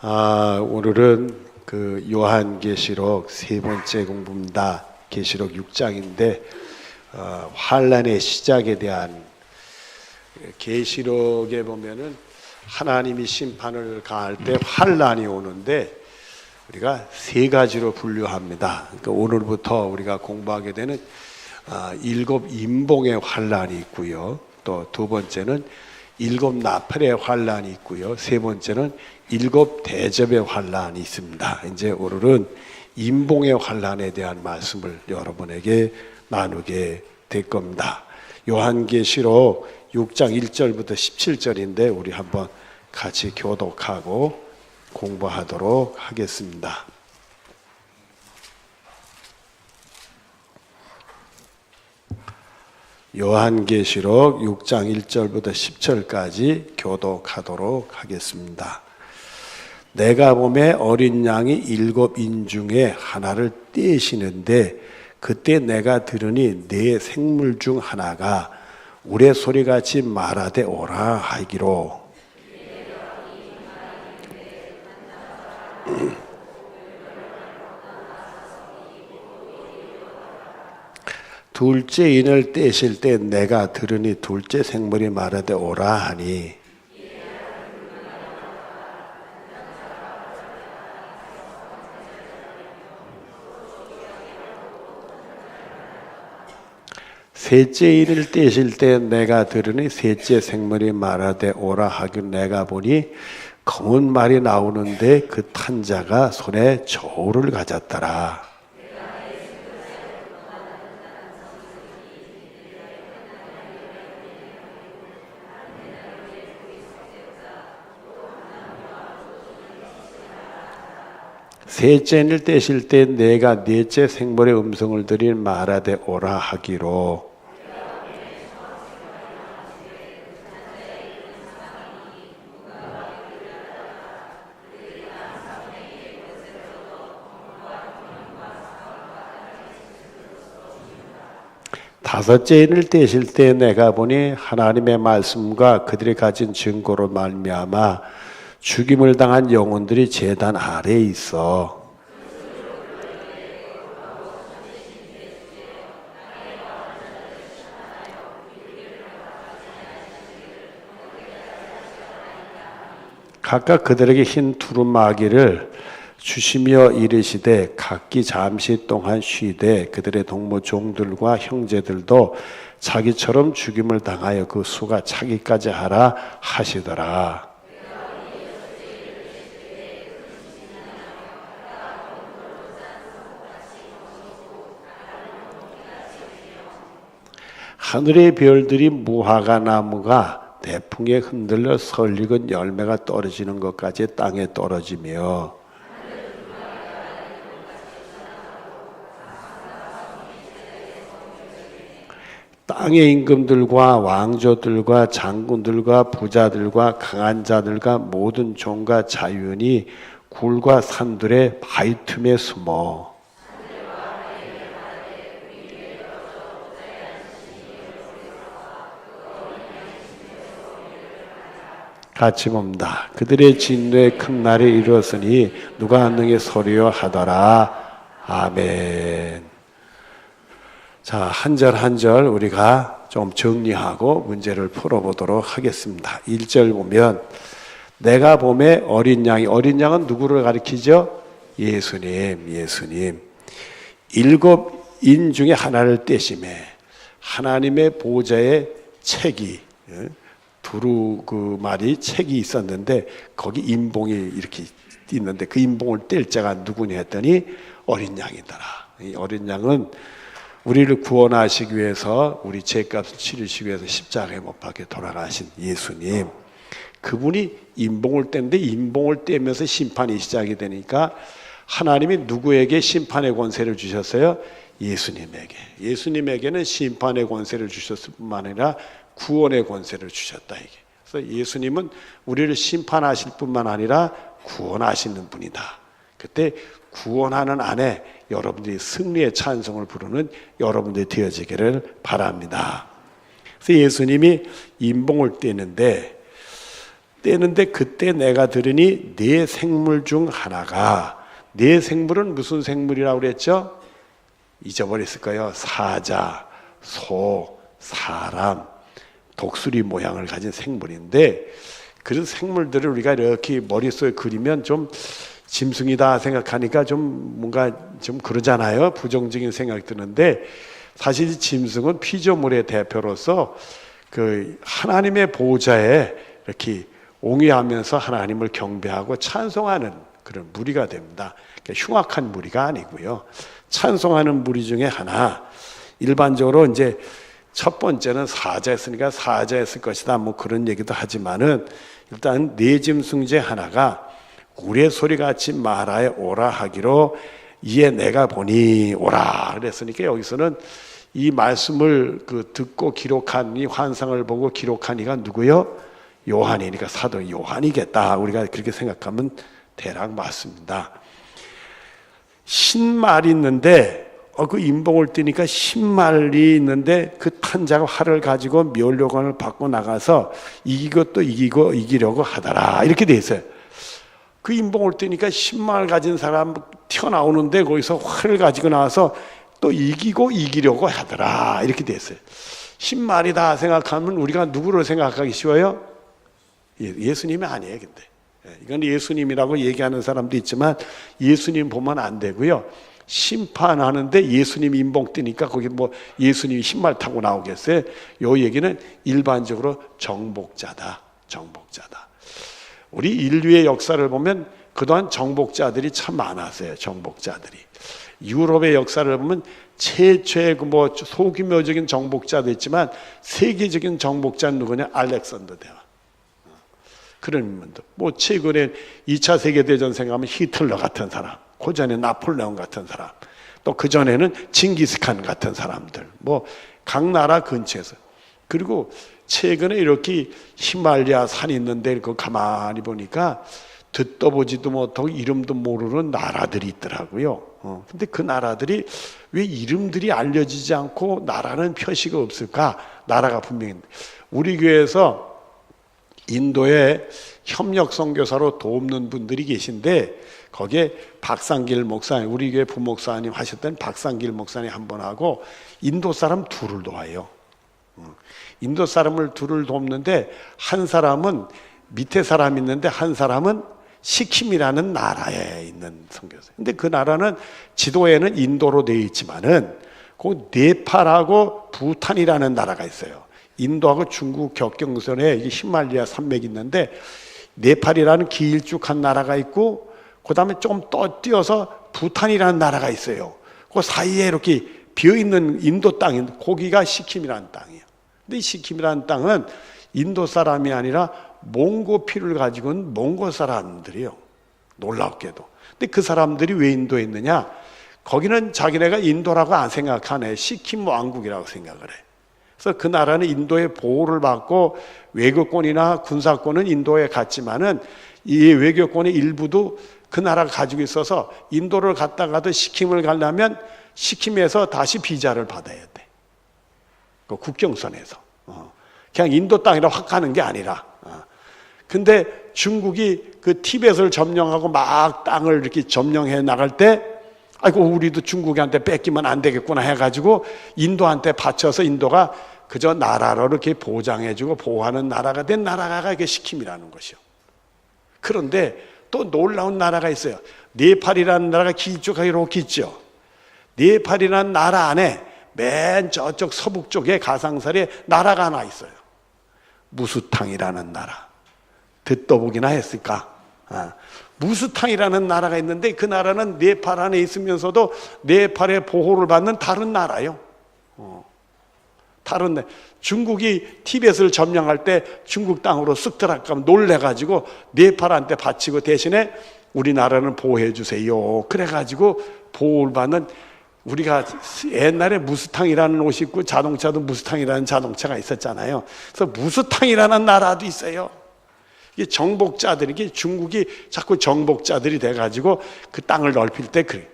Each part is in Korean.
오늘은 그 요한계시록 세 번째 공부입니다. 계시록 6장인데 환란의 시작에 대한, 계시록에 보면은 하나님이 심판을 가할 때 환란이 오는데 우리가 세 가지로 분류합니다. 그러니까 오늘부터 우리가 공부하게 되는 일곱 인봉의 환란이 있고요. 또 두 번째는 일곱 나팔의 환란이 있고요. 세 번째는 일곱 대접의 환란이 있습니다. 이제 오늘은 인봉의 환란에 대한 말씀을 여러분에게 나누게 될 겁니다. 요한계시록 6장 1절부터 17절인데 우리 한번 같이 교독하고 공부하도록 하겠습니다. 요한계시록 6장 1절부터 10절까지 교독하도록 하겠습니다. 내가 보매 어린 양이 일곱 인 중에 하나를 떼시는데 그때 내가 들으니 네 생물 중 하나가 우레 소리같이 말하되 오라 하기로. 둘째 인을 떼실 때 내가 들으니 둘째 생물이 말하되 오라 하니. 셋째 인을 떼실 때 내가 들으니 셋째 생물이 말하되 오라 하기. 내가 보니 검은 말이 나오는데 그 탄 자가 손에 저울을 가졌더라. 셋째 인을 떼실 때 내가 넷째 생물의 음성을 들이 말하되 오라 하기로. 다섯째 인을 떼실 때 내가 보니 하나님의 말씀과 그들이 가진 증거로 말미암아 죽임을 당한 영혼들이 제단 아래에 있어. 각각 그들에게 흰 두루마기를 주시며 이르시되 각기 잠시 동안 쉬되 그들의 동무 종들과 형제들도 자기처럼 죽임을 당하여 그 수가 차기까지 하라 하시더라. 하늘의 별들이 무화과 나무가 대풍에 흔들려 설익은 열매가 떨어지는 것까지 땅에 떨어지며 땅의 임금들과 왕조들과 장군들과 부자들과 강한 자들과 모든 종과 자유인이 굴과 산들의 바위 틈에 숨어 같이 봅니다. 그들의 진노의 큰 날이 이르렀으니 누가 능히 소리여 하더라. 아멘. 자, 한 절 한 절 우리가 좀 정리하고 문제를 풀어보도록 하겠습니다. 1절 보면 내가 보매 어린 양은 누구를 가리키죠? 예수님. 일곱 인 중에 하나를 떼심에 하나님의 보좌에 책이, 두루 그 말이 책이 있었는데 거기 인봉이 이렇게 있는데 그 인봉을 뗄 자가 누구냐 했더니 어린 양이더라. 이 어린 양은 우리를 구원하시기 위해서 우리 죄값을 치르시기 위해서 십자가에 못 박혀 돌아가신 예수님, 그분이 인봉을 떼는데 인봉을 떼면서 심판이 시작이 되니까 하나님이 누구에게 심판의 권세를 주셨어요? 예수님에게는 심판의 권세를 주셨을 뿐만 아니라 구원의 권세를 주셨다. 이게. 그래서 예수님은 우리를 심판하실 뿐만 아니라 구원하시는 분이다. 그때 구원하는 안에 여러분들이 승리의 찬송을 부르는 여러분들이 되어지기를 바랍니다. 그래서 예수님이 인봉을 떼는데 떼는데 그때 내가 들으니 네 생물 중 하나가, 네 생물은 무슨 생물이라고 그랬죠? 잊어버렸을 거예요. 사자, 소, 사람, 독수리 모양을 가진 생물인데, 그런 생물들을 우리가 이렇게 머릿속에 그리면 좀 짐승이다 생각하니까 좀 뭔가 좀 그러잖아요. 부정적인 생각이 드는데, 사실 짐승은 피조물의 대표로서 그 하나님의 보좌에 이렇게 옹이하면서 하나님을 경배하고 찬송하는 그런 무리가 됩니다. 그러니까 흉악한 무리가 아니고요. 찬송하는 무리 중에 하나. 일반적으로 이제 첫 번째는 사자였으니까 사자였을 것이다, 뭐 그런 얘기도 하지만은, 일단 네 짐승 중에 하나가 우레소리같이 말하여 오라 하기로 이에 내가 보니 오라 그랬으니까, 여기서는 이 말씀을 듣고 기록한, 이 환상을 보고 기록한 이가 누구요? 요한이니까 사도 요한이겠다. 우리가 그렇게 생각하면 대략 맞습니다. 신말이 있는데, 그 인봉을 띄니까 신말이 있는데, 그 탄자가 활을 가지고 멸류관을 받고 나가서 이것도 이기고 이기려고 하더라, 이렇게 돼 있어요. 그 인봉을 띄니까 신말 가진 사람 튀어나오는데, 거기서 활을 가지고 나와서 또 이기고 이기려고 하더라, 이렇게 돼 있어요. 신말이다 생각하면 우리가 누구를 생각하기 쉬워요? 예수님이 아니에요. 근데 이건 예수님이라고 얘기하는 사람도 있지만 예수님 보면 안 되고요. 심판하는데 예수님 인봉 뜨니까 거기 뭐 예수님이 신말 타고 나오겠어요? 요 얘기는 일반적으로 정복자다, 정복자다. 우리 인류의 역사를 보면 그동안 정복자들이 참 많았어요. 정복자들이. 유럽의 역사를 보면 최초의 뭐 소규모적인 정복자도 있지만 세계적인 정복자는 누구냐? 알렉산더 대왕. 그런 인물들. 뭐 최근에 2차 세계대전 생각하면 히틀러 같은 사람, 그 전에 나폴레옹 같은 사람, 또 그 전에는 징기스칸 같은 사람들, 뭐 각 나라 근처에서. 그리고 최근에 이렇게 히말리아 산이 있는데 그 가만히 보니까 듣도 보지도 못하고 이름도 모르는 나라들이 있더라고요. 근데 그 나라들이 왜 이름들이 알려지지 않고 나라는 표시가 없을까? 나라가 분명히 있는데, 우리 교회에서 인도에 협력 선교사로 돕는 분들이 계신데, 거기에 박상길 목사님, 우리 교회 부목사님 하셨던 박상길 목사님 한 번 하고 인도 사람 둘을 도와요. 인도 사람을 둘을 돕는데, 한 사람은 밑에 사람이 있는데 한 사람은 시킴이라는 나라에 있는 선교사. 근데 그 나라는 지도에는 인도로 되어 있지만은 그 네팔하고 부탄이라는 나라가 있어요. 인도하고 중국 격경선에 히말리아 산맥이 있는데, 네팔이라는 길쭉한 나라가 있고, 그 다음에 좀 뛰어서 부탄이라는 나라가 있어요. 그 사이에 이렇게 비어있는 인도 땅이, 거기가 시킴이라는 땅이에요. 근데 이 시킴이라는 땅은 인도 사람이 아니라 몽고 피를 가지고 있는 몽고 사람들이에요. 놀랍게도. 근데 그 사람들이 왜 인도에 있느냐? 거기는 자기네가 인도라고 안 생각하네. 시킴 왕국이라고 생각을 해. 그래서 그 나라는 인도의 보호를 받고 외교권이나 군사권은 인도에 갔지만은 이 외교권의 일부도 그 나라가 가지고 있어서 인도를 갔다가도 시킴을 가려면 시킴에서 다시 비자를 받아야 돼. 그 국경선에서. 그냥 인도 땅이라 확 가는 게 아니라. 근데 중국이 그 티벳을 점령하고 막 땅을 이렇게 점령해 나갈 때, 아이고 우리도 중국한테 뺏기면 안 되겠구나 해가지고 인도한테 바쳐서 인도가 그저 나라로 이렇게 보장해주고 보호하는 나라가 된 나라가 이게 시킴이라는 것이요. 그런데 또 놀라운 나라가 있어요. 네팔이라는 나라가 길쭉하게 이렇게 있죠. 네팔이라는 나라 안에 맨 저쪽 서북 쪽에 가상설에 나라가 하나 있어요. 무수탕이라는 나라. 듣도 보기나 했을까? 무수탕이라는 나라가 있는데, 그 나라는 네팔 안에 있으면서도 네팔의 보호를 받는 다른 나라요. 다른 중국이 티벳을 점령할 때 중국 땅으로 쓱 들어가면 놀래가지고 네팔한테 바치고 대신에 우리나라는 보호해 주세요. 그래가지고 보호를 받는, 우리가 옛날에 무스탕이라는 옷이 있고 자동차도 무스탕이라는 자동차가 있었잖아요. 그래서 무스탕이라는 나라도 있어요. 이게 정복자들이, 이게 중국이 자꾸 정복자들이 돼가지고 그 땅을 넓힐 때 그래.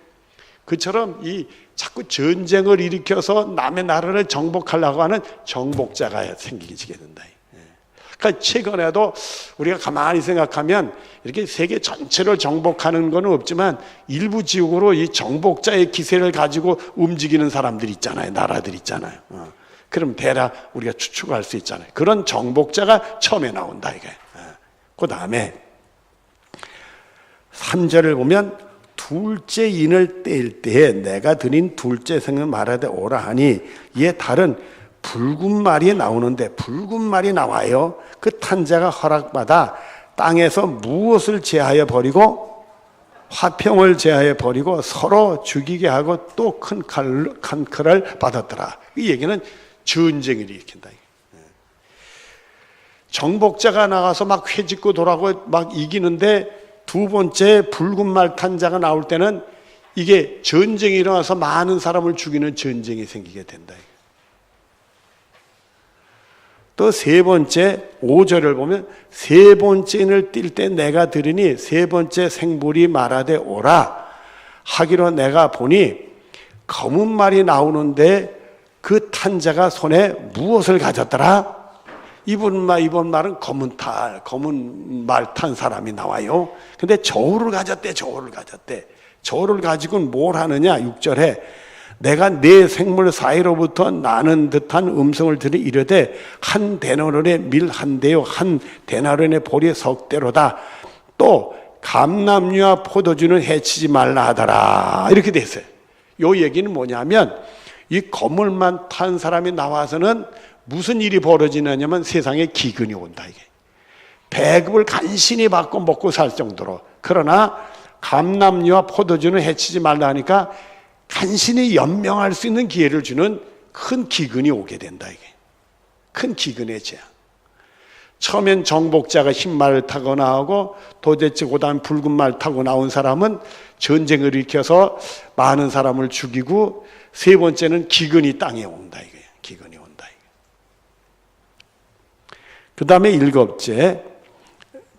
그처럼 이 자꾸 전쟁을 일으켜서 남의 나라를 정복하려고 하는 정복자가 생기게 된다. 그러니까 최근에도 우리가 가만히 생각하면 이렇게 세계 전체를 정복하는 건 없지만 일부 지역으로 이 정복자의 기세를 가지고 움직이는 사람들이 있잖아요. 나라들 있잖아요. 그럼 대략 우리가 추측할 수 있잖아요. 그런 정복자가 처음에 나온다 이게. 그 다음에 3절을 보면 둘째 인을 떼일 때에 내가 드린 둘째 생을 말하되 오라 하니 이에 다른 붉은 말이 나오는데 붉은 말이 나와요. 그 탄자가 허락받아 땅에서 무엇을 제하여 버리고 화평을 제하여 버리고 서로 죽이게 하고 또 큰 칼을 받았더라. 이 얘기는 전쟁을 일으킨다. 정복자가 나가서 막 회짓고 돌아가고 막 이기는데 두 번째 붉은 말 탄자가 나올 때는 이게 전쟁이 일어나서 많은 사람을 죽이는 전쟁이 생기게 된다. 또 세 번째 5절을 보면 세 번째 인을 띨 때 내가 들으니 세 번째 생불이 말하되 오라 하기로 내가 보니 검은 말이 나오는데 그 탄자가 손에 무엇을 가졌더라? 이번 말은 검은 말 탄 사람이 나와요. 근데 저울을 가졌대. 저울을 가지고는 뭘 하느냐? 6절에 내가 네 생물 사이로부터 나는 듯한 음성을 들이 이르되 한 데나론의 밀 한 대요 한 데나론의 보리 석 대로다. 또 감람류와 포도주는 해치지 말라 하더라. 이렇게 돼 있어요. 이 얘기는 뭐냐면 이 검을만 탄 사람이 나와서는 무슨 일이 벌어지느냐면 세상에 기근이 온다 이게. 배급을 간신히 받고 먹고 살 정도로. 그러나 감람류와 포도주는 해치지 말라 하니까 간신히 연명할 수 있는 기회를 주는 큰 기근이 오게 된다 이게. 큰 기근의 재앙. 처음엔 정복자가 흰 말을 타고 나오고 도대체 그다음 붉은 말 타고 나온 사람은 전쟁을 일으켜서 많은 사람을 죽이고 세 번째는 기근이 땅에 온다 이게. 기근이 온다 이게. 그 다음에 일곱째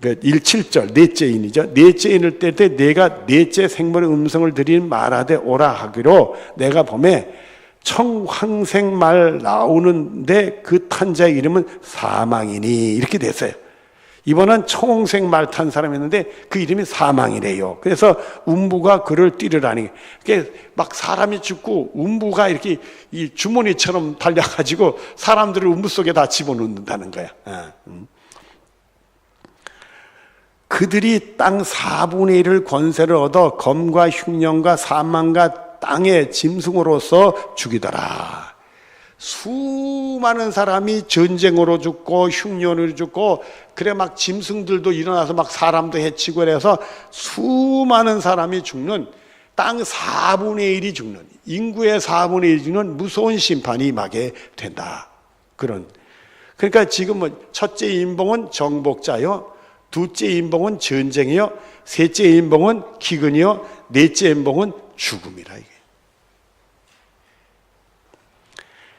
7절 넷째 인이죠. 넷째 인을 뗄 때 내가 넷째 생물의 음성을 들인 말하되 오라 하기로 내가 보매 청황생말 나오는데 그 탄자의 이름은 사망이니 이렇게 됐어요. 이번은 청홍색말 탄 사람이 있는데 그 이름이 사망이래요. 그래서 음부가 그를 뛰르라니. 그게 막 사람이 죽고 음부가 이렇게 이 주머니처럼 달려가지고 사람들을 음부 속에 다 집어넣는다는 거야. 그들이 땅 4분의 1을 권세를 얻어 검과 흉년과 사망과 땅의 짐승으로서 죽이더라. 수많은 사람이 전쟁으로 죽고 흉년으로 죽고 그래 막 짐승들도 일어나서 막 사람도 해치고 그래서 수많은 사람이 죽는 땅 4분의 1이 죽는 인구의 4분의 1이 죽는 무서운 심판이 임하게 된다. 그러니까 지금은 첫째 인봉은 정복자요, 둘째 인봉은 전쟁이요, 셋째 인봉은 기근이요, 넷째 인봉은 죽음이라 이게.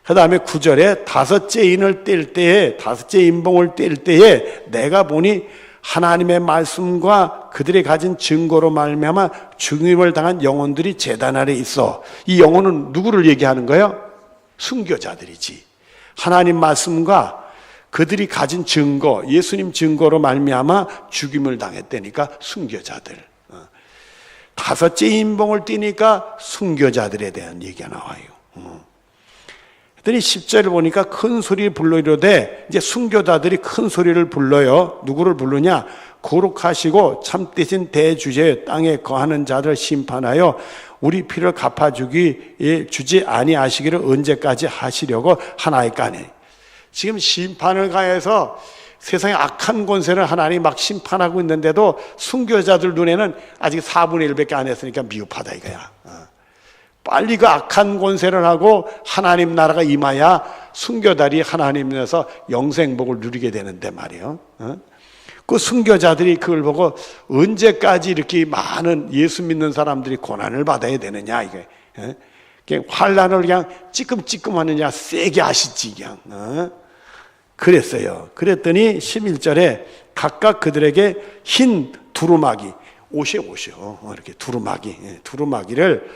그 다음에 9절에 다섯째 인을 뗄 때에, 다섯째 인봉을 뗄 때에 내가 보니 하나님의 말씀과 그들이 가진 증거로 말미암아 죽임을 당한 영혼들이 제단 아래 있어. 이 영혼은 누구를 얘기하는 거예요? 순교자들이지. 하나님 말씀과 그들이 가진 증거, 예수님 증거로 말미암아 죽임을 당했다니까 순교자들. 다섯째 인봉을 띠니까 순교자들에 대한 얘기가 나와요. 그랬더니 10절을 보니까 큰 소리를 불러 이르되, 이제 순교자들이 큰 소리를 불러요. 누구를 부르냐? 거룩하시고 참되신 대주제 땅에 거하는 자들 심판하여 우리 피를 주지 아니하시기를 언제까지 하시려고 하나이까니. 지금 심판을 가해서 세상에 악한 권세를 하나님이 막 심판하고 있는데도 순교자들 눈에는 아직 4분의 1밖에 안 했으니까 미흡하다 이거야. 빨리 그 악한 권세를 하고 하나님 나라가 임하야 순교자들이 하나님에서 영생복을 누리게 되는데 말이에요. 그 순교자들이 그걸 보고 언제까지 이렇게 많은 예수 믿는 사람들이 고난을 받아야 되느냐 이게. 그냥 환난을 그냥 찌끔찌끔하느냐 세게 하시지 그냥. 그랬어요. 그랬더니 11절에 각각 그들에게 흰 두루마기, 옷이요. 이렇게 두루마기를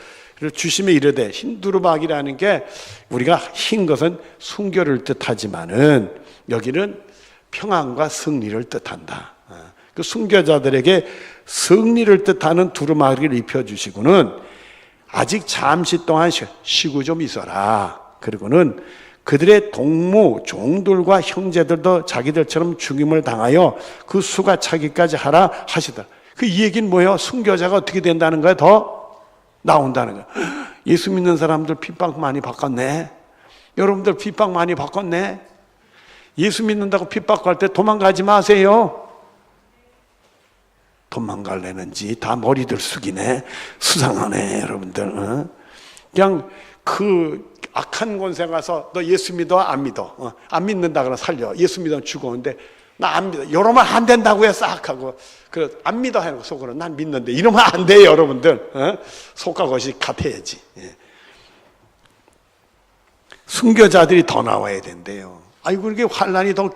주심에 이르되, 흰 두루마기라는 게 우리가 흰 것은 순교를 뜻하지만은 여기는 평안과 승리를 뜻한다. 그 순교자들에게 승리를 뜻하는 두루마리를 입혀주시고는 아직 잠시 동안 쉬고 좀 있어라. 그리고는 그들의 동무, 종들과 형제들도 자기들처럼 죽임을 당하여 그 수가 차기까지 하라 하시더라. 그 이 얘기는 뭐예요? 순교자가 어떻게 된다는 거야? 더 나온다는 거야. 예수 믿는 사람들 핍박 많이 받겠네. 여러분들 핍박 많이 받겠네. 예수 믿는다고 핍박할 때 도망가지 마세요. 도망갈래는지 다 머리들 숙이네. 수상하네 여러분들. 그냥 그 악한 권세 가서 너 예수 믿어? 안 믿어? 안 믿는다 그러면 살려. 예수 믿으면 죽었는데 나 안 믿어. 이러면 안 된다고 해 싹 하고 안 믿어 하는 거 속으로 난 믿는데 이러면 안 돼요 여러분들. 속과 것이 같아야지. 순교자들이 더 나와야 된대요. 아이고 이게 환란이 더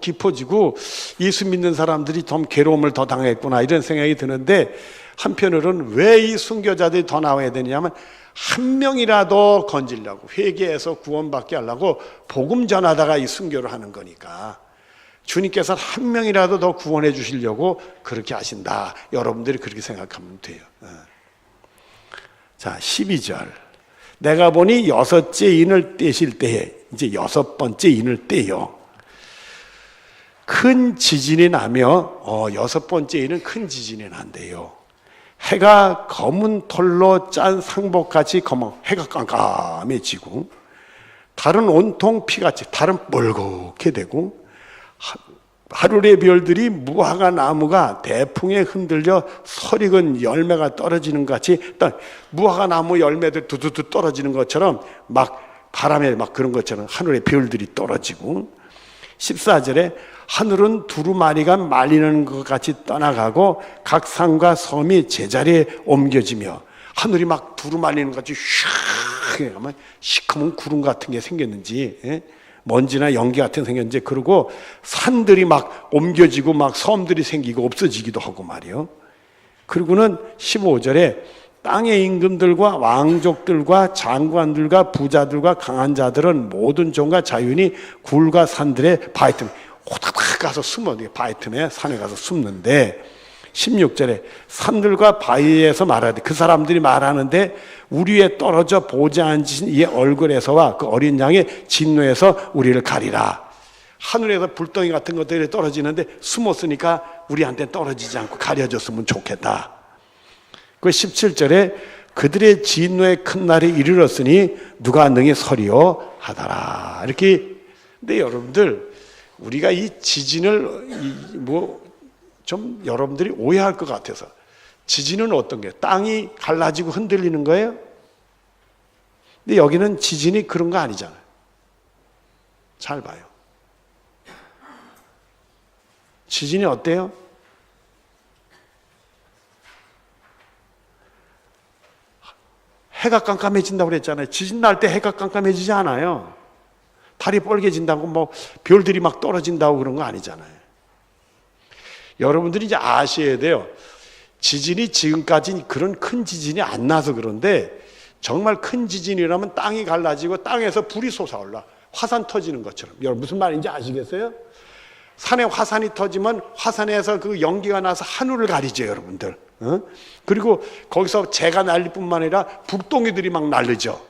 깊어지고 예수 믿는 사람들이 좀 괴로움을 더 당했구나 이런 생각이 드는데 한편으로는 왜 이 순교자들이 더 나와야 되냐면 한 명이라도 건지려고 회개해서 구원받게 하려고 복음 전하다가 이 순교를 하는 거니까 주님께서 한 명이라도 더 구원해 주시려고 그렇게 하신다. 여러분들이 그렇게 생각하면 돼요. 자 12절 내가 보니 여섯째 인을 떼실 때에 이제 여섯 번째 인을 떼요. 큰 지진이 나며 여섯 번째 인은 큰 지진이 난대요. 해가 검은 털로 짠 상복같이 해가 깜깜해지고 달은 온통 피같이 달은 뻘겋게 되고 하늘의 별들이 무화과 나무가 대풍에 흔들려 설익은 열매가 떨어지는 것 같이 무화과 나무 열매들 두두두 떨어지는 것처럼 막 바람에 막 그런 것처럼 하늘의 별들이 떨어지고 14절에 하늘은 두루마리가 말리는 것 같이 떠나가고 각 산과 섬이 제자리에 옮겨지며 하늘이 막 두루마리는 것 같이 휙 하면 시커먼 구름 같은 게 생겼는지 먼지나 연기 같은 게 생겼는지 그러고 산들이 막 옮겨지고 막 섬들이 생기고 없어지기도 하고 말이요. 그리고는 15절에 땅의 임금들과 왕족들과 장관들과 부자들과 강한 자들은 모든 종과 자유인이 굴과 산들의 바위 틈에 호닥닥 가서 숨어 바위 틈에 산에 가서 숨는데 16절에 산들과 바위에서 말하되 그 사람들이 말하는데 우리 위에 떨어져 보지 않으신 이의 얼굴에서와 그 어린 양의 진노에서 우리를 가리라. 하늘에서 불덩이 같은 것들이 떨어지는데 숨었으니까 우리한테 떨어지지 않고 가려졌으면 좋겠다. 그 17절에 그들의 진노의 큰 날이 이르렀으니 누가 능히 서리요 하더라. 이렇게. 근데 여러분들 우리가 이 지진을 좀 여러분들이 오해할 것 같아서 지진은 어떤 게 땅이 갈라지고 흔들리는 거예요? 근데 여기는 지진이 그런 거 아니잖아요. 잘 봐요. 지진이 어때요? 해가 깜깜해진다고 그랬잖아요. 지진 날 때 해가 깜깜해지지 않아요. 달이 뻘개진다고 별들이 막 떨어진다고 그런 거 아니잖아요. 여러분들이 이제 아셔야 돼요. 지진이 지금까지 그런 큰 지진이 안 나서 그런데 정말 큰 지진이라면 땅이 갈라지고 땅에서 불이 솟아올라. 화산 터지는 것처럼. 여러분 무슨 말인지 아시겠어요? 산에 화산이 터지면 화산에서 그 연기가 나서 하늘을 가리죠, 여러분들. 그리고 거기서 재가 날릴 뿐만 아니라 불덩이들이 막 날리죠.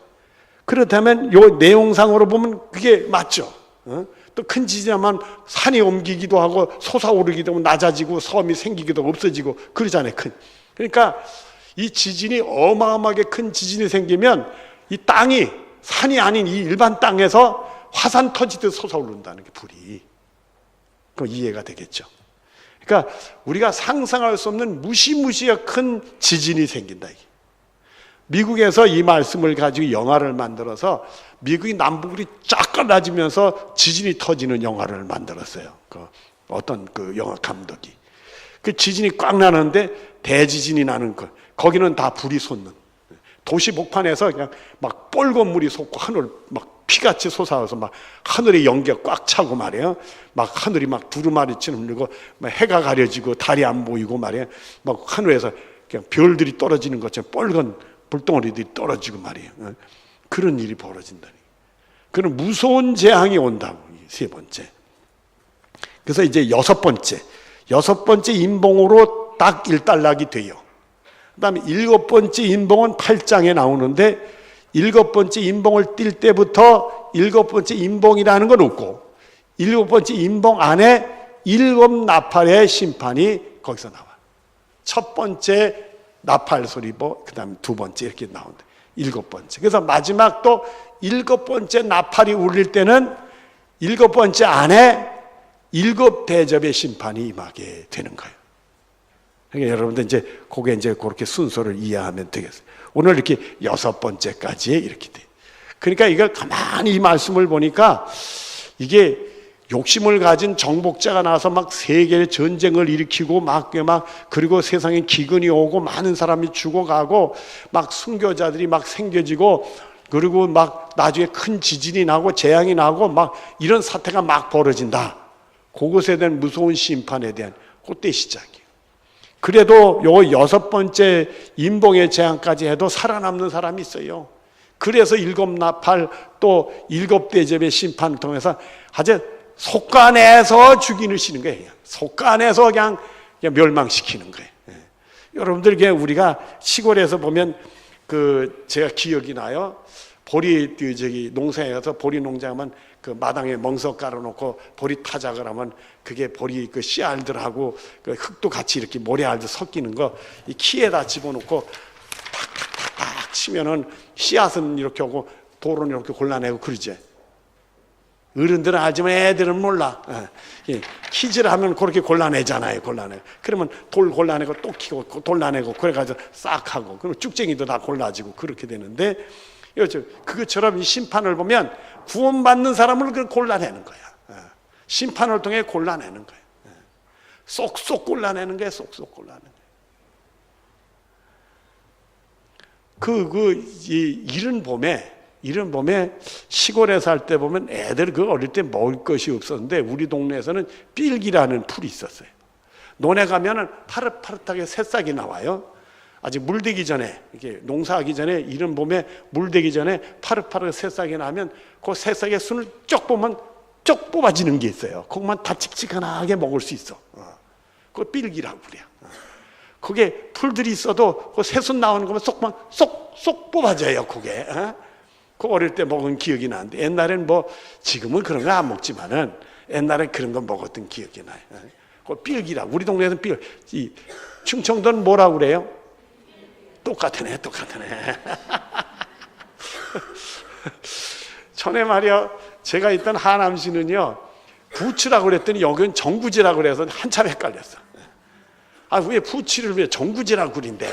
그렇다면 요 내용상으로 보면 그게 맞죠. 또 큰 지진하면 산이 옮기기도 하고 솟아오르기도 하고 낮아지고 섬이 생기기도 하고 없어지고 그러잖아요. 그러니까 이 지진이 어마어마하게 큰 지진이 생기면 이 땅이 산이 아닌 이 일반 땅에서 화산 터지듯 솟아오른다는 게 불이. 그 이해가 되겠죠. 그러니까 우리가 상상할 수 없는 무시무시하게 큰 지진이 생긴다. 미국에서 이 말씀을 가지고 영화를 만들어서 미국이 남북이 쫙 갈라지면서 지진이 터지는 영화를 만들었어요. 어떤 영화 감독이. 그 지진이 꽉 나는데 대지진이 나는 거. 거기는 다 불이 솟는. 도시 목판에서 그냥 막 뻘건 물이 솟고 하늘 막 피같이 솟아서 막 하늘에 연기가 꽉 차고 말이에요. 막 하늘이 막 두루마리처럼 흘리고 막 해가 가려지고 달이 안 보이고 말이에요. 막 하늘에서 그냥 별들이 떨어지는 것처럼 뻘건 불덩어리들이 떨어지고 말이에요. 그런 일이 벌어진다니. 그런 무서운 재앙이 온다고. 세 번째. 그래서 이제 여섯 번째 인봉으로 딱 일단락이 돼요. 그 다음에 일곱 번째 인봉은 8장에 나오는데, 일곱 번째 인봉을 띌 때부터 일곱 번째 인봉이라는 건 없고, 일곱 번째 인봉 안에 일곱 나팔의 심판이 거기서 나와. 첫 번째 나팔 소리고, 그 다음에 두 번째 이렇게 나온다. 일곱 번째. 그래서 마지막 또 일곱 번째 나팔이 울릴 때는 일곱 번째 안에 일곱 대접의 심판이 임하게 되는 거예요. 그러니까 여러분들 이제 그게 이제 그렇게 순서를 이해하면 되겠어요. 오늘 이렇게 여섯 번째까지 이렇게 돼. 그러니까 이걸 가만히 이 말씀을 보니까 이게 욕심을 가진 정복자가 나와서 막 세계의 전쟁을 일으키고 막 그리고 세상에 기근이 오고 많은 사람이 죽어가고 막 순교자들이 막 생겨지고 그리고 막 나중에 큰 지진이 나고 재앙이 나고 막 이런 사태가 막 벌어진다. 그것에 대한 무서운 심판에 대한 그때 시작이에요. 그래도 요 여섯 번째 인봉의 재앙까지 해도 살아남는 사람이 있어요. 그래서 일곱 나팔 또 일곱 대접의 심판을 통해서 아주 속간에서 죽이시는 거예요. 속간에서 그냥 멸망시키는 거예요. 여러분들 우리가 시골에서 보면 제가 기억이 나요. 보리 농사에 가서 보리 농장하면 그 마당에 멍석 깔아놓고 보리 타작을 하면 그게 보리 그 씨알들하고 그 흙도 같이 이렇게 모래알도 섞이는 거 이 키에다 집어넣고 탁탁탁탁 치면은 씨앗은 이렇게 오고 돌은 이렇게 골라내고 그러지. 어른들은 알지만 애들은 몰라. 키즈를 하면 그렇게 골라내잖아요. 그러면 돌 골라내고 또 키고 골라내고 그래가지고 싹 하고 그럼 쭉쟁이도 다 골라지고 그렇게 되는데 그것처럼 이 심판을 보면 구원받는 사람을 골라내는 거야. 심판을 통해 골라내는 거야. 쏙쏙 골라내는 거야. 쏙쏙 골라내는 거야. 이른 봄에 시골에 살 때 보면 애들 어릴 때 먹을 것이 없었는데 우리 동네에서는 삘기라는 풀이 있었어요. 논에 가면은 파릇파릇하게 새싹이 나와요. 아직 물되기 전에, 이렇게 농사하기 전에, 이른 봄에 물되기 전에 파릇파릇 새싹이 나면 그 새싹의 순을 쭉 보면 쭉 뽑아지는 게 있어요. 그것만 다 칙칙하게 먹을 수 있어. 그거 삘기라고 그래요. 그게 풀들이 있어도 그 새순 나오는 거면 쏙 뽑아져요. 그게. 그 어릴 때 먹은 기억이 나는데 옛날엔 지금은 그런 거 안 먹지만은 옛날에 그런 거 먹었던 기억이 나요. 그 삘기라고. 우리 동네에서는 충청도는 뭐라고 그래요? 똑같네. 전에 말이야, 제가 있던 하남시는요, 부추라고 그랬더니 여기는 정구지라고 그래서 한참 헷갈렸어. 왜 부추를 왜 정구지라고 그린대?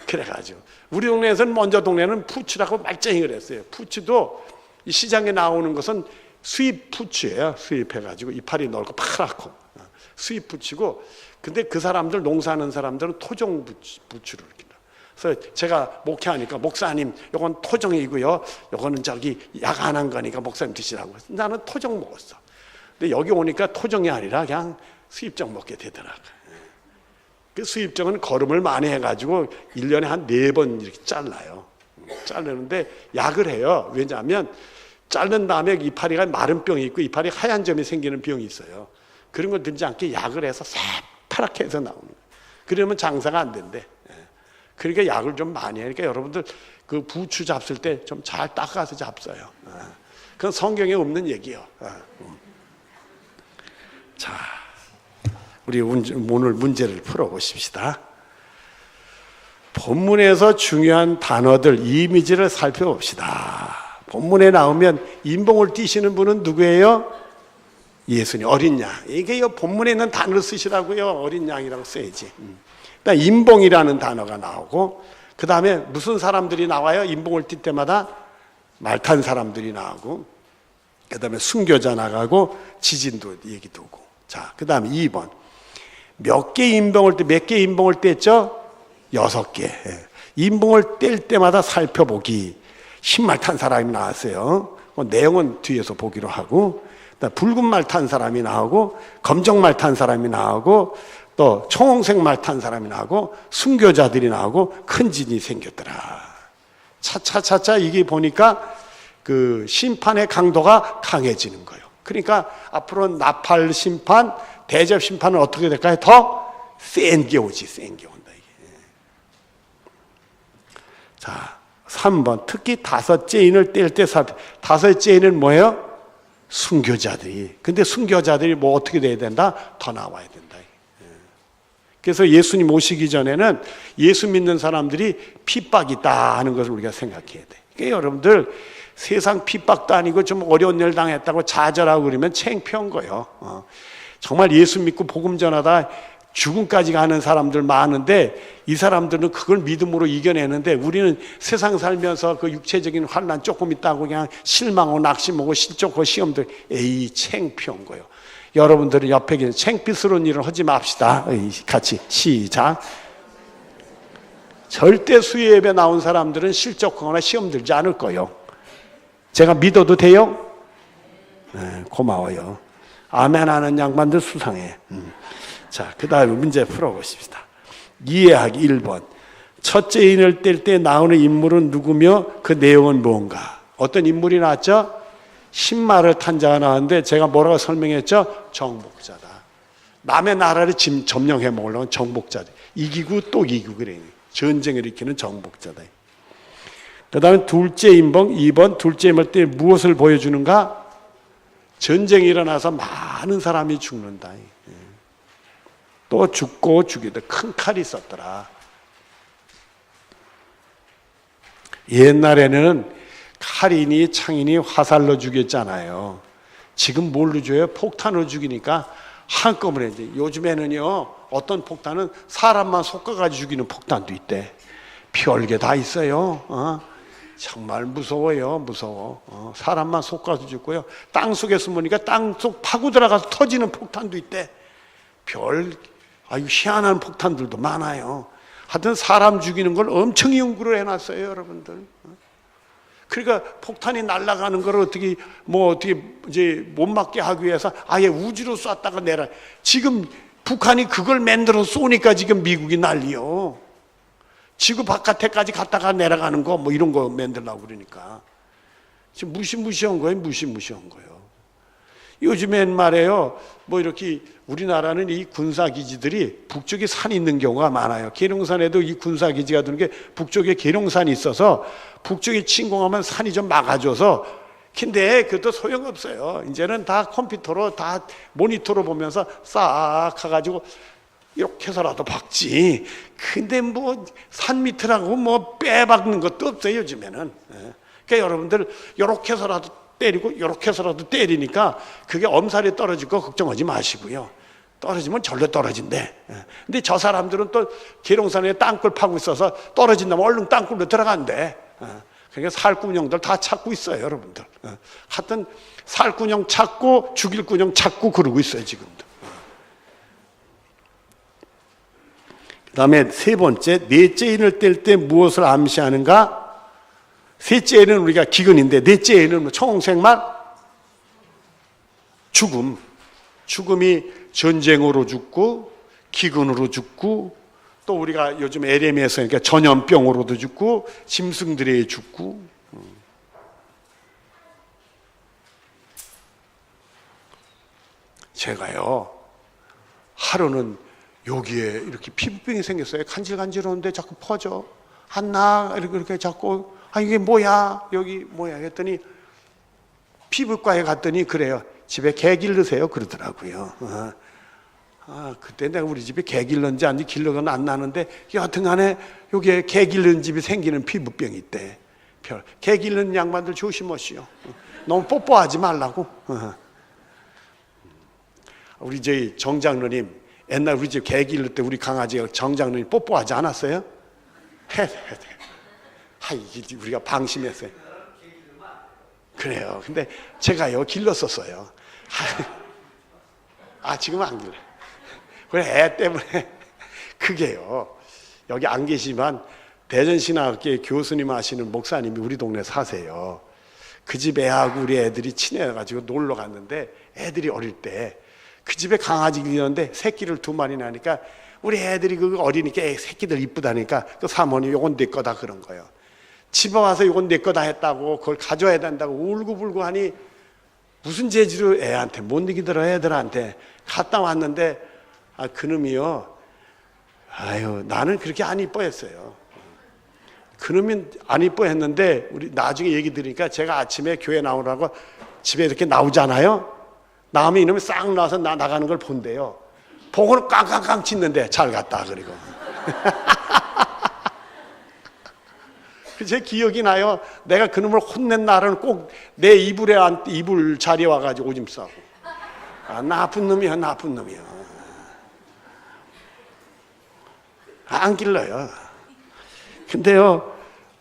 그래가지고. 우리 동네에서는 먼저 동네는 부추라고 말짱이 그랬어요. 부추도 이 시장에 나오는 것은 수입 부추예요. 수입해가지고 이파리 넓고 파랗고. 수입 부추고, 근데 그 사람들, 농사하는 사람들은 토종 부추를 이렇게. 그래서 제가 목회하니까 목사님 요건 토종이고요, 요거는 약 안 한 거니까 목사님 드시라고. 나는 토종 먹었어. 근데 여기 오니까 토종이 아니라 그냥 수입종 먹게 되더라고요. 그 수입종은 거름을 많이 해가지고 1년에 한 4번 이렇게 잘라요. 자르는데 약을 해요. 왜냐하면 자른 다음에 이파리가 마른 병이 있고 이파리 하얀 점이 생기는 병이 있어요. 그런 걸 들지 않게 약을 해서 새파랗게 해서 나오는 거예요. 그러면 장사가 안 된대. 그러니까 약을 좀 많이 하니까 여러분들 그 부추 잡술 때 좀 잘 닦아서 잡숴요. 그건 성경에 없는 얘기예요. 자, 우리 오늘 문제를 풀어보십시다. 본문에서 중요한 단어들, 이미지를 살펴봅시다. 본문에 나오면 인봉을 띠시는 분은 누구예요? 예수님, 어린 양. 이게 본문에 있는 단어를 쓰시라고요. 어린 양이라고 써야지. 인봉이라는 단어가 나오고, 그 다음에 무슨 사람들이 나와요? 인봉을 띌 때마다 말 탄 사람들이 나오고, 그 다음에 순교자 나가고, 지진도 얘기도 오고. 자, 그 다음에 2번. 몇 개 인봉을 뗐죠? 6개. 인봉을 뗄 때마다 살펴보기. 흰말 탄 사람이 나왔어요. 내용은 뒤에서 보기로 하고, 붉은 말 탄 사람이 나오고, 검정 말 탄 사람이 나오고, 또 청홍색 말 탄 사람이 나오고, 순교자들이 나오고, 큰 진이 생겼더라. 차차차차 이게 보니까 그 심판의 강도가 강해지는 거예요. 그러니까 앞으로 나팔 심판, 대접 심판은 어떻게 될까요? 더 센 게 오지, 센 게 온다 이게. 자, 3번 특히 다섯째 인을 뗄 때 다섯째 인은 뭐예요? 순교자들이. 근데 순교자들이 뭐 어떻게 돼야 된다? 더 나와야 된다. 그래서 예수님 오시기 전에는 예수 믿는 사람들이 핍박이 있다 하는 것을 우리가 생각해야 돼. 그러니까 여러분들 세상 핍박도 아니고 좀 어려운 일 당했다고 좌절하고 그러면 창피한 거예요. 정말 예수 믿고 복음 전하다 죽음까지 가는 사람들 많은데 이 사람들은 그걸 믿음으로 이겨내는데 우리는 세상 살면서 그 육체적인 환난 조금 있다고 그냥 실망하고 낙심하고 실족하고 시험들 에이 창피한 거예요. 여러분들은 옆에 계신 창피스러운 일을 하지 맙시다. 같이 시작. 절대 수요 예배 나온 사람들은 실족하거나 시험 들지 않을 거예요. 제가 믿어도 돼요? 네, 고마워요. 아멘 하는 양반들 수상해. 자, 그 다음에 문제 풀어보십시다. 이해하기 1번. 첫째 인을 뗄 때 나오는 인물은 누구며 그 내용은 뭔가? 어떤 인물이 나왔죠? 신말을 탄 자가 나왔는데 제가 뭐라고 설명했죠? 정복자다. 남의 나라를 점령해 먹으려면 정복자다. 이기고 또 이기고 그래. 전쟁을 일으키는 정복자다. 그 다음에 둘째 인봉 2번 둘째 인물 때 무엇을 보여주는가? 전쟁이 일어나서 많은 사람이 죽는다. 또 죽고 죽이다. 큰 칼이 있었더라. 옛날에는 칼이니 창이니 화살로 죽였잖아요. 지금 뭘로 죽여요? 폭탄으로 죽이니까 한꺼번에 이제 요즘에는요 어떤 폭탄은 사람만 솎아가지고 죽이는 폭탄도 있대. 별게 다 있어요. 정말 무서워요. 무서워. 사람만 솎아서 죽고요. 땅속에 숨으니까 땅속 파고 들어가서 터지는 폭탄도 있대. 아유 희한한 폭탄들도 많아요. 하여튼 사람 죽이는 걸 엄청 연구를 해놨어요, 여러분들. 그러니까 폭탄이 날아가는 걸 어떻게 이제 못 맞게 하기 위해서 아예 우주로 쐈다가 내려. 지금 북한이 그걸 만들어 쏘니까 지금 미국이 난리요. 지구 바깥에까지 갔다가 내려가는 거 뭐 이런 거 만들려고 그러니까 지금 무시무시한 거예요, 무시무시한 거예요. 요즘엔 말이에요, 뭐 이렇게 우리나라는 이 군사기지들이 북쪽에 산이 있는 경우가 많아요. 계룡산에도 이 군사기지가 드는 게 북쪽에 계룡산이 있어서 북쪽에 침공하면 산이 좀 막아줘서, 근데 그것도 소용없어요. 이제는 다 컴퓨터로 다 모니터로 보면서 싹 가가지고 이렇게 해서라도 박지. 근데 뭐 산 밑이라고 뭐 빼박는 것도 없어요, 요즘에는. 그러니까 여러분들 이렇게 해서라도 때리고 이렇게 해서라도 때리니까 그게 엄살이 떨어질 거 걱정하지 마시고요. 떨어지면 절로 떨어진대. 근데 저 사람들은 또 계룡산에 땅굴 파고 있어서 떨어진다면 얼른 땅굴로 들어간대. 그러니까 살구녕들 다 찾고 있어요, 여러분들. 하여튼 살구녕 찾고 죽일 구녕 찾고 그러고 있어요, 지금도. 그 다음에 세 번째, 넷째 인을 뗄 때 무엇을 암시하는가? 셋째 인은 우리가 기근인데, 넷째 인은 청홍색말 죽음. 죽음이 전쟁으로 죽고 기근으로 죽고 또 우리가 요즘 LM에서 그러니까 전염병으로도 죽고 짐승들이 죽고. 제가요 하루는 여기에 이렇게 피부병이 생겼어요. 간질간질한데 자꾸 퍼져. 안 나. 이렇게 자꾸 이게 뭐야? 여기 뭐야? 했더니 피부과에 갔더니 그래요. 집에 개 기르세요. 그러더라고요. 그때 내가 우리 집에 개 길렀는지 아닌지 길러가 안 나는데 여하튼간에 여기에 개 기르는 집이 생기는 피부병이 있대. 개 기르는 양반들 조심하시오. 너무 뽀뽀하지 말라고. 우리 저희 정장로님 옛날 우리 집 개 기를 때 우리 강아지가 정장로님 뽀뽀하지 않았어요? 우리가 방심했어요. 그래요. 근데 제가요 길렀었어요. 지금 안 길러. 그래 애 때문에 그게요. 여기 안 계시지만 대전신학교에 교수님 하시는 목사님이 우리 동네 사세요. 그 집 애하고 우리 애들이 친해가지고 놀러 갔는데 애들이 어릴 때 그 집에 강아지 기르는데 새끼를 2마리 나니까 우리 애들이 그 어리니까 새끼들 이쁘다니까 그 사모님 요건 내 거다 그런 거예요. 집에 와서 요건 내 거다 했다고 그걸 가져야 된다고 울고불고 하니 무슨 재주로 애한테 못 이기더라 애들한테 갔다 왔는데 그놈이요. 아유 나는 그렇게 안 이뻐했어요. 그놈이 안 이뻐했는데 우리 나중에 얘기 들으니까 제가 아침에 교회 나오라고 집에 이렇게 나오잖아요. 나오면 이놈이 싹 나와서 나가는 걸 본대요. 보고는 깡깡깡 짖는데 잘 갔다 그리고. 제 기억이 나요. 내가 그놈을 혼낸 날은 꼭 내 이불 자리에 와가지고 오줌 싸고. 나쁜 놈이야, 나쁜 놈이야. 안 길러요. 근데요,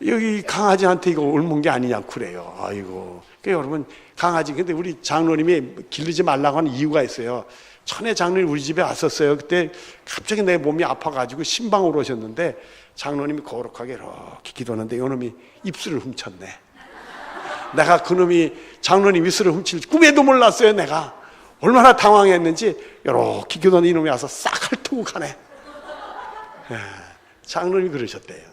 여기 강아지한테 이거 옮은 게 아니냐고 그래요. 아이고. 그러니까 여러분, 강아지, 근데 우리 장로님이 기르지 말라고 하는 이유가 있어요. 천혜 장로님 우리 집에 왔었어요. 그때 갑자기 내 몸이 아파가지고 신방으로 오셨는데 장로님이 거룩하게 이렇게 기도하는데 이놈이 입술을 훔쳤네. 내가 그놈이 장로님 입술을 훔칠 꿈에도 몰랐어요. 내가 얼마나 당황했는지 이렇게 기도하는 이놈이 와서 싹 핥고 가네. 장로님이 그러셨대요.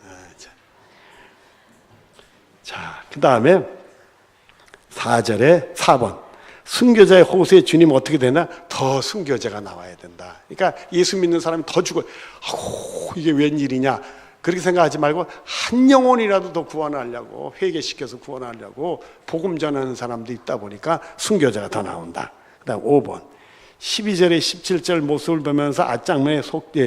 자, 그 다음에 4절에 4번 순교자의 호소에 주님 어떻게 되나? 더 순교자가 나와야 된다. 그러니까 예수 믿는 사람이 더 죽어요. 아고 이게 웬일이냐 그렇게 생각하지 말고 한 영혼이라도 더 구원하려고 회개시켜서 구원하려고 복음 전하는 사람도 있다 보니까 순교자가 더 나온다. 그 다음 5번 12절에 17절 모습을 보면서 아짱매의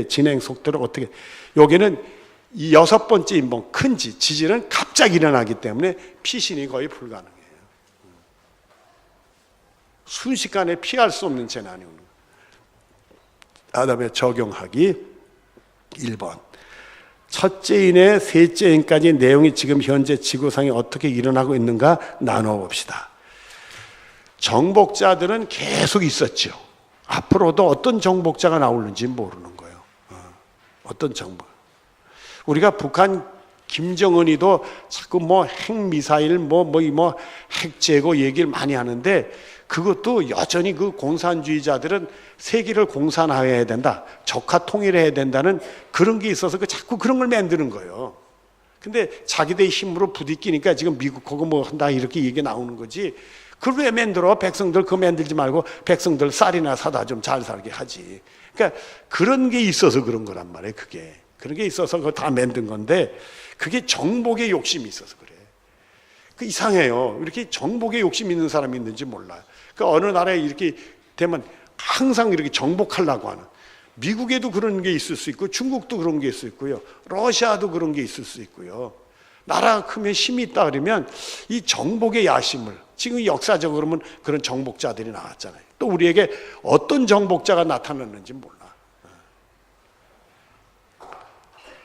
진행 속도를 어떻게 여기는 이 6번째 인본 큰 지진은 갑자기 일어나기 때문에 피신이 거의 불가능해요. 순식간에 피할 수 없는 재난이 오는 거예요. 그다음에 적용하기 1번 첫째인의 셋째인까지 내용이 지금 현재 지구상에 어떻게 일어나고 있는가 나눠봅시다. 정복자들은 계속 있었죠. 앞으로도 어떤 정복자가 나오는지 모르는 거예요. 어떤 정복. 우리가 북한 김정은이도 자꾸 핵미사일 핵제거 얘기를 많이 하는데 그것도 여전히 그 공산주의자들은 세계를 공산화해야 된다, 적화 통일해야 된다는 그런 게 있어서 자꾸 그런 걸 만드는 거예요. 근데 자기들의 힘으로 부딪히니까 지금 미국 그거 한다 이렇게 얘기 나오는 거지. 그걸 왜 만들어? 백성들 그거 만들지 말고 백성들 쌀이나 사다 좀 잘 살게 하지. 그러니까 그런 게 있어서 그런 거란 말이에요. 그게 그런 게 있어서 그거 다 만든 건데 그게 정복의 욕심이 있어서 그래. 그 이상해요. 이렇게 정복의 욕심 있는 사람이 있는지 몰라요. 그 어느 나라에 이렇게 되면 항상 이렇게 정복하려고 하는. 미국에도 그런 게 있을 수 있고 중국도 그런 게 있을 수 있고요. 러시아도 그런 게 있을 수 있고요. 나라가 크면 힘이 있다 그러면 이 정복의 야심을 지금 역사적으로 보면 그런 정복자들이 나왔잖아요. 또 우리에게 어떤 정복자가 나타났는지 몰라.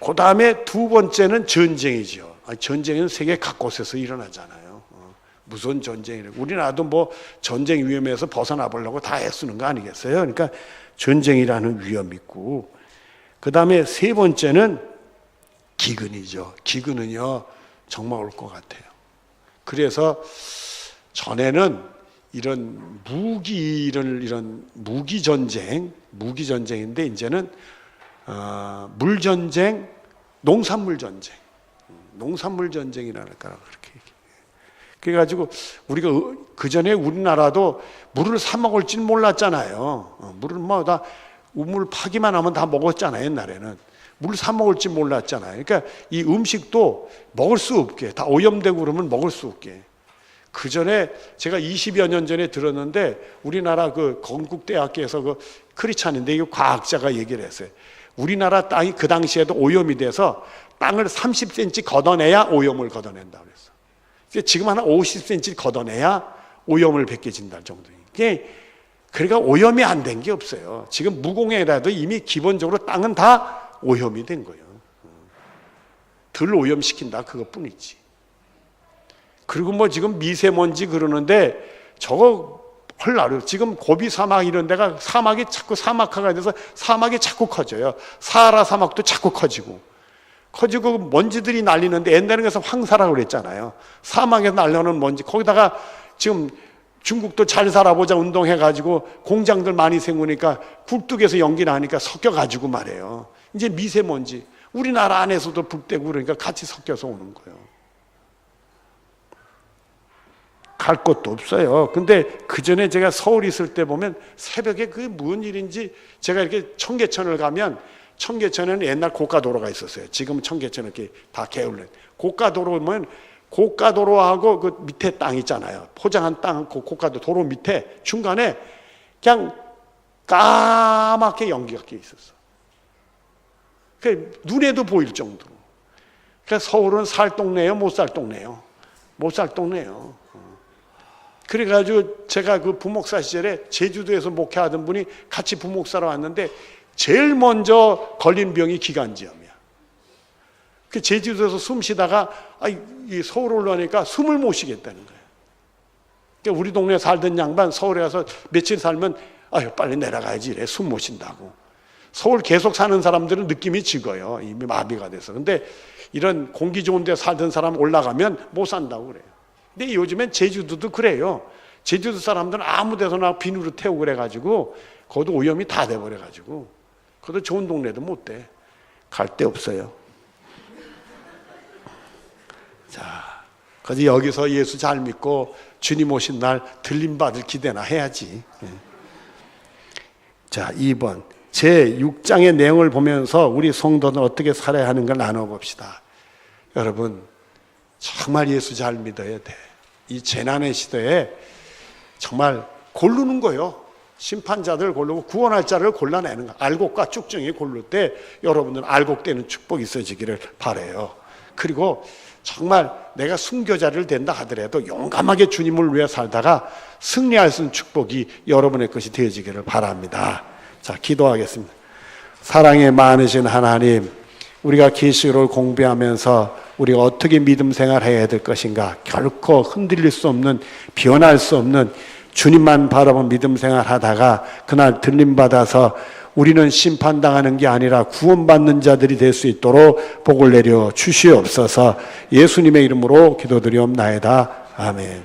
그 다음에 두 번째는 전쟁이죠. 전쟁은 세계 각곳에서 일어나잖아요. 무슨 전쟁이래. 우리나라도 전쟁 위험에서 벗어나 보려고 다 애쓰는 거 아니겠어요? 그러니까 전쟁이라는 위험이 있고, 그 다음에 세 번째는 기근이죠. 기근은요 정말 올 것 같아요. 그래서 전에는 이런 이런 무기 전쟁인데 이제는 물전쟁, 농산물 전쟁이라는 거라고 그렇게 얘기해요. 그래가지고 우리가 그 전에 우리나라도 물을 사 먹을지는 몰랐잖아요. 물을 다 우물 파기만 하면 다 먹었잖아요. 옛날에는 물 사 먹을지 몰랐잖아요. 그러니까 이 음식도 먹을 수 없게 다 오염되고 그러면 먹을 수 없게. 그 전에 제가 20여 년 전에 들었는데 우리나라 그 건국대학교에서 그 크리찬인데 이 과학자가 얘기를 했어요. 우리나라 땅이 그 당시에도 오염이 돼서 땅을 30cm 걷어내야 오염을 걷어낸다 그랬어. 지금 한 50cm 걷어내야 오염을 벗겨진다 정도예요. 그러니까 오염이 안 된 게 없어요. 지금 무공해라도 이미 기본적으로 땅은 다 오염이 된 거예요. 덜 오염시킨다 그것뿐이지. 그리고 지금 미세먼지 그러는데 저거 헐나요. 지금 고비 사막 이런 데가 사막이 자꾸 사막화가 돼서 사막이 자꾸 커져요. 사하라 사막도 자꾸 커지고 먼지들이 날리는데 옛날에 가서 황사라고 그랬잖아요. 사막에서 날려오는 먼지. 거기다가 지금 중국도 잘 살아보자 운동해가지고 공장들 많이 생기니까 굴뚝에서 연기 나니까 섞여가지고 말이에요. 이제 미세먼지. 우리나라 안에서도 불 떼고 그러니까 같이 섞여서 오는 거예요. 갈 곳도 없어요. 근데 그 전에 제가 서울 있을 때 보면 새벽에 그게 무슨 일인지 제가 이렇게 청계천을 가면 청계천에는 옛날 고가도로가 있었어요. 지금 청계천은 이렇게 다 게을른. 고가도로면 고가도로하고 그 밑에 땅 있잖아요. 포장한 땅, 그 고가도로 밑에 중간에 그냥 까맣게 연기가 껴 있었어. 그 눈에도 보일 정도로. 그러니까 서울은 살 동네예요, 못 살 동네예요. 못 살 동네예요. 그래가지고 제가 그 부목사 시절에 제주도에서 목회하던 분이 같이 부목사로 왔는데 제일 먼저 걸린 병이 기관지염이야. 그 제주도에서 숨 쉬다가 이 서울 올라오니까 숨을 못 쉬겠다는 거예요. 그러니까 우리 동네에 살던 양반 서울에 가서 며칠 살면 아유 빨리 내려가야지 이래 숨 못 쉰다고. 서울 계속 사는 사람들은 느낌이 적어요. 이미 마비가 돼서. 근데 이런 공기 좋은 데 살던 사람 올라가면 못 산다고 그래요. 근데 요즘엔 제주도도 그래요. 제주도 사람들은 아무 데서나 비누로 태우고 그래가지고 거기도 오염이 다 돼버려가지고 그것도 좋은 동네도 못 돼. 갈 데 없어요. 자, 그래서 여기서 예수 잘 믿고 주님 오신 날 들림받을 기대나 해야지. 자, 2번 제6장의 내용을 보면서 우리 성도는 어떻게 살아야 하는 걸 나눠봅시다. 여러분 정말 예수 잘 믿어야 돼. 이 재난의 시대에 정말 고르는 거예요. 심판자들 고르고 구원할 자를 골라내는 거. 알곡과 쭉정이 고를 때 여러분들 알곡되는 축복이 있어지기를 바라요. 그리고 정말 내가 순교자를 된다 하더라도 용감하게 주님을 위해 살다가 승리할 수 있는 축복이 여러분의 것이 되어지기를 바랍니다. 자, 기도하겠습니다. 사랑에 많으신 하나님, 우리가 계시록을 공부하면서 우리가 어떻게 믿음 생활해야 될 것인가, 결코 흔들릴 수 없는, 변할 수 없는 주님만 바라본 믿음 생활하다가 그날 들림받아서 우리는 심판당하는 게 아니라 구원받는 자들이 될 수 있도록 복을 내려 주시옵소서. 예수님의 이름으로 기도드리옵나이다. 아멘.